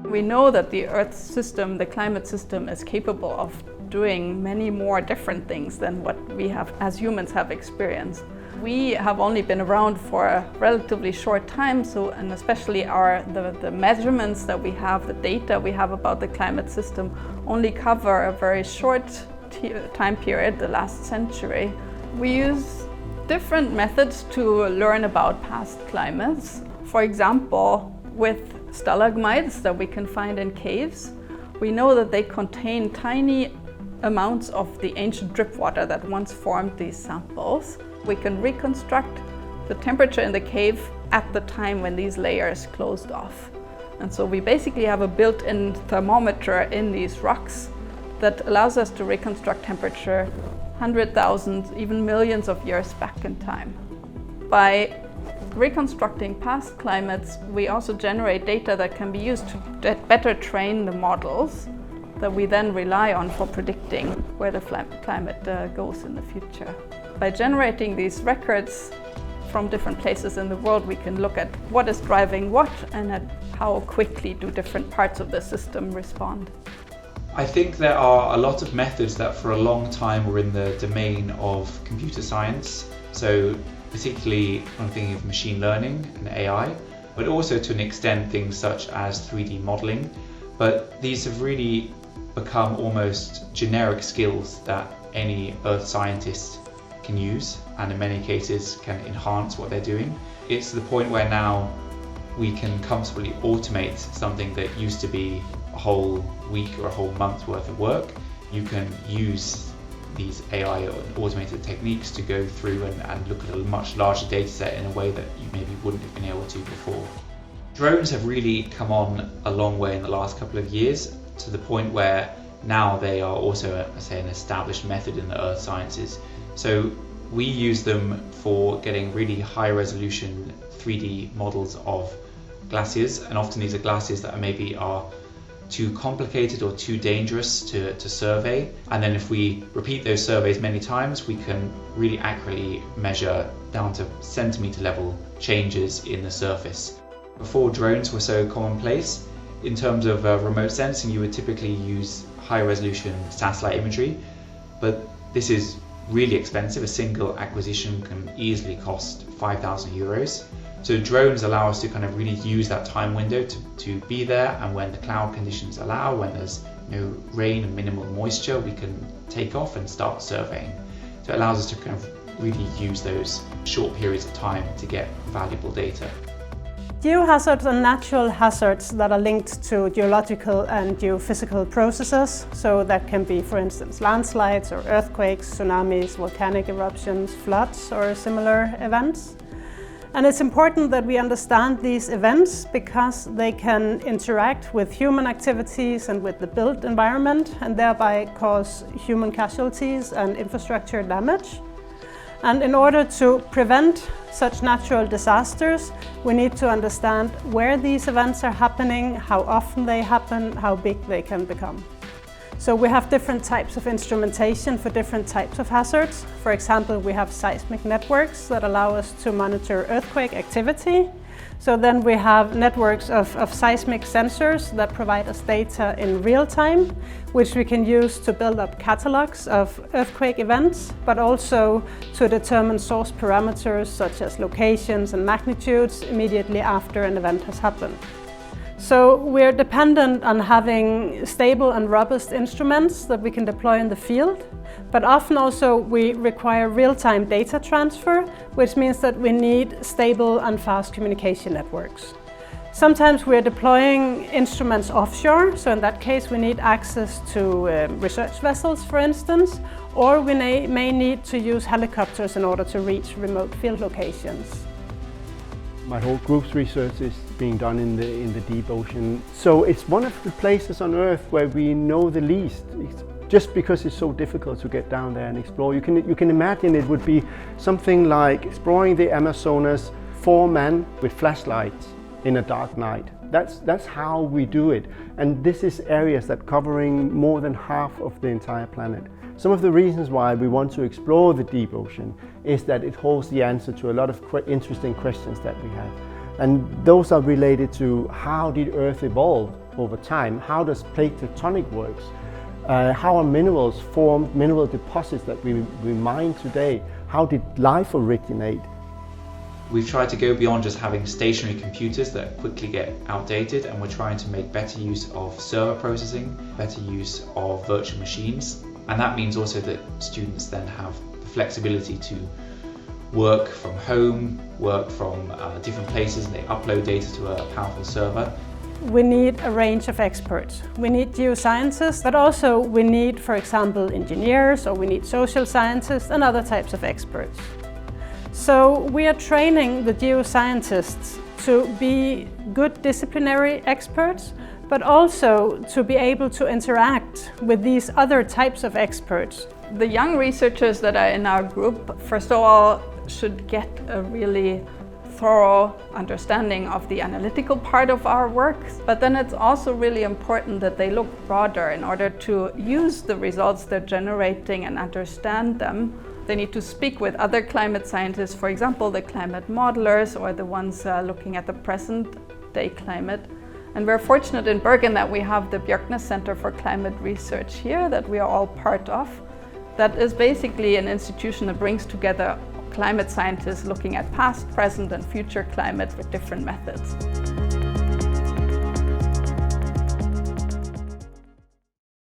We know that the Earth system, the climate system, is capable of doing many more different things than what we have, as humans, have experienced. We have only been around for a relatively short time, and especially the measurements that we have, the data we have about the climate system, only cover a very short time period, the last century. We use different methods to learn about past climates. For example, with stalagmites that we can find in caves, we know that they contain tiny amounts of the ancient drip water that once formed these samples. We can reconstruct the temperature in the cave at the time when these layers closed off. And so we basically have a built-in thermometer in these rocks that allows us to reconstruct temperature 100,000, even millions of years back in time. By reconstructing past climates, we also generate data that can be used to better train the models that we then rely on for predicting where the climate goes in the future. By generating these records from different places in the world, we can look at what is driving what and at how quickly do different parts of the system respond. I think there are a lot of methods that for a long time were in the domain of computer science. So particularly I'm thinking of machine learning and AI, but also to an extent things such as 3D modeling. But these have really become almost generic skills that any Earth scientist can use, and in many cases can enhance what they're doing. It's to the point where now we can comfortably automate something that used to be a whole week or a whole month's worth of work. You can use these AI or automated techniques to go through and look at a much larger data set in a way that you maybe wouldn't have been able to before. Drones have really come on a long way in the last couple of years, to the point where now they are also, say, an established method in the earth sciences. So we use them for getting really high resolution 3D models of glaciers, and often these are glaciers that maybe are too complicated or too dangerous to survey. And then if we repeat those surveys many times, we can really accurately measure down to centimeter level changes in the surface. Before drones were so commonplace, in terms of remote sensing, you would typically use high resolution satellite imagery, but this is really expensive. A single acquisition can easily cost 5,000 euros. So drones allow us to kind of really use that time window to be there, and when the cloud conditions allow, when there's no rain and minimal moisture, we can take off and start surveying. So it allows us to kind of really use those short periods of time to get valuable data. Geohazards are natural hazards that are linked to geological and geophysical processes. So that can be, for instance, landslides or earthquakes, tsunamis, volcanic eruptions, floods or similar events. And it's important that we understand these events because they can interact with human activities and with the built environment, and thereby cause human casualties and infrastructure damage. And in order to prevent such natural disasters, we need to understand where these events are happening, how often they happen, how big they can become. So we have different types of instrumentation for different types of hazards. For example, we have seismic networks that allow us to monitor earthquake activity. So then we have networks of seismic sensors that provide us data in real time, which we can use to build up catalogs of earthquake events, but also to determine source parameters such as locations and magnitudes immediately after an event has happened. So we're dependent on having stable and robust instruments that we can deploy in the field, but often also we require real-time data transfer, which means that we need stable and fast communication networks. Sometimes we're deploying instruments offshore, so in that case we need access to research vessels, for instance, or we may need to use helicopters in order to reach remote field locations. My whole group's research is being done in the deep ocean. So it's one of the places on Earth where we know the least, just because it's so difficult to get down there and explore. You can imagine it would be something like exploring the Amazonas, 4 men with flashlights in a dark night. That's how we do it. And this is areas that covering more than half of the entire planet. Some of the reasons why we want to explore the deep ocean is that it holds the answer to a lot of interesting questions that we have. And those are related to how did Earth evolve over time, how does plate tectonic works, how are minerals formed, mineral deposits that we mine today, how did life originate? We've tried to go beyond just having stationary computers that quickly get outdated, and we're trying to make better use of server processing, better use of virtual machines. And that means also that students then have the flexibility to work from home, work from different places, and they upload data to a powerful server. We need a range of experts. We need geoscientists, but also we need, for example, engineers, or we need social scientists and other types of experts. So we are training the geoscientists to be good disciplinary experts, but also to be able to interact with these other types of experts. The young researchers that are in our group, first of all, should get a really thorough understanding of the analytical part of our work, but then it's also really important that they look broader in order to use the results they're generating and understand them. They need to speak with other climate scientists, for example, the climate modelers or the ones looking at the present day climate. And we're fortunate in Bergen that we have the Bergen Center for Climate Research here that we are all part of. That is basically an institution that brings together climate scientists looking at past, present and future climate with different methods.